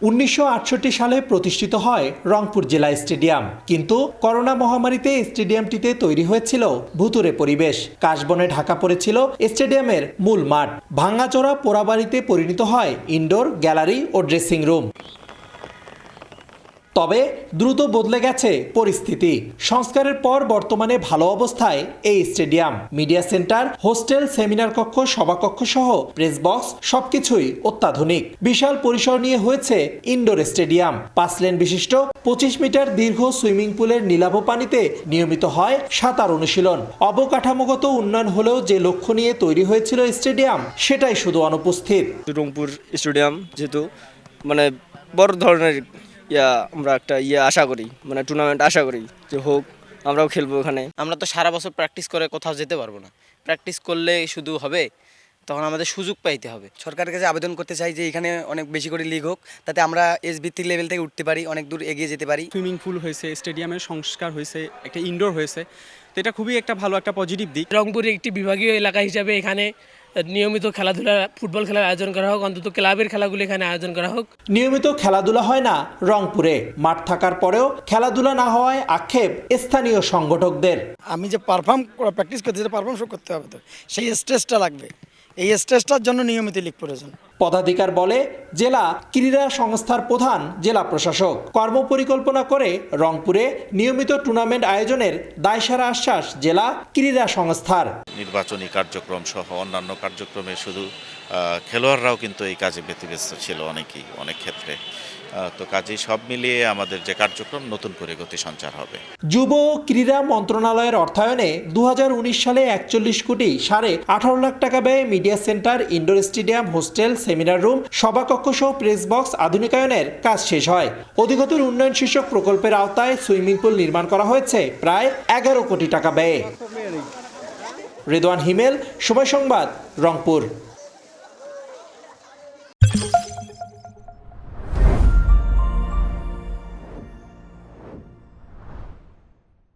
1968 সালে প্রতিষ্ঠিত হয় রংপুর জেলা স্টেডিয়াম, কিন্তু করোনা মহামারীতে স্টেডিয়ামটিতে তৈরি হয়েছিল ভুতুড়ে পরিবেশ। কাশবনে ঢাকা পড়েছিল স্টেডিয়ামের মূল মাঠ। ভাঙাচোরা পোড়াবাড়িতে পরিণত হয় ইনডোর, গ্যালারি ও ড্রেসিং রুম। তবে দ্রুত বদলে গেছে পরিস্থিতি। সংস্কারের পর বর্তমানে ভালো অবস্থায় এই stadium. Media centre, hostel, seminar কক্ষ, সভাকক্ষ সহ প্রেস বক্স সবকিছুই অত্যাধুনিক। বিশাল পরিসর নিয়ে হয়েছে ইনডোর স্টেডিয়াম। 5 লেন বিশিষ্ট 25 মিটার দীর্ঘ সুইমিং পুলের নীলাভ পানিতে নিয়মিত হয় সাঁতার অনুশীলন। অবকাঠামোগত উন্নয়ন হলেও যে লক্ষ্য নিয়ে তৈরি হয়েছিল স্টেডিয়াম, সেটাই শুধু অনুপস্থিত। রংপুর স্টেডিয়াম যেহেতু বড় ধরনের আমরা একটা আশা করি, টুর্নামেন্ট আশা করি যে হোক, আমরাও খেলবো ওখানে। আমরা তো সারা বছর প্র্যাকটিস করে কোথাও যেতে পারবো না। প্র্যাকটিস করলে শুধু হবে, তখন আমাদের সুযোগ পাইতে হবে। সরকারের কাছে আবেদন করতে চাই যে এখানে অনেক বেশি করে লিগ হোক, তাতে আমরা এস ভিত্তিক লেভেল থেকে উঠতে পারি, অনেক দূর এগিয়ে যেতে পারি। সুইমিং পুল হয়েছে, স্টেডিয়ামের সংস্কার হয়েছে, একটা ইনডোর হয়েছে, তো এটা খুবই একটা ভালো একটা পজিটিভ দিক। রংপুরে একটি বিভাগীয় এলাকা হিসাবে এখানে নিয়মিত খেলাধুলা, ফুটবল খেলার আয়োজন করা হোক, অন্তত ক্লাবের খেলাগুলো এখানে আয়োজন করা হোক। নিয়মিত খেলাধুলা হয় না রংপুরে। মাঠ থাকার পরেও খেলাধুলা না হওয়ায় আক্ষেপ স্থানীয় সংগঠকদের। আমি যে প্র্যাকটিস করতে পারফর্ম শো করতে হবে, তো সেই স্ট্রেসটা লাগবে। এই স্ট্রেসটার জন্য নিয়মিত লিগ প্রয়োজন। পদাধিকার বলে জেলা ক্রীড়া সংস্থার প্রধান জেলা প্রশাসক। কর্মপরিকল্পনা করে রংপুরে নিয়মিত টুর্নামেন্ট আয়োজনের দায়সারা আশ্বাস জেলা ক্রীড়া সংস্থার। নির্বাচনী কার্যক্রম সহ অন্যান্য কার্যক্রমে শুধু খেলোয়াড়রাও কিন্তু এই কাজে ব্যতিব্যস্ত ছিল অনেক ক্ষেত্রে। তো কাজেই সব মিলিয়ে আমাদের যে কার্যক্রম নতুন করে গতি সঞ্চার হবে। যুব ক্রীড়া মন্ত্রণালয়ের অর্থায়নে 2019 সালে 41 কোটি 18.5 লাখ টাকা ব্যয়ে media centre, indoor stadium, hostel, seminar room, সভাকক্ষ সহ প্রেস বক্স আধুনিকায়নের কাজ শেষ হয়। অধিকতর উন্নয়ন শীর্ষক প্রকল্পের আওতায় সুইমিং পুল নির্মাণ করা হয়েছে প্রায় 11 কোটি টাকা ব্যয়ে। রেদওয়ান হিমেল, সময় সংবাদ, রংপুর।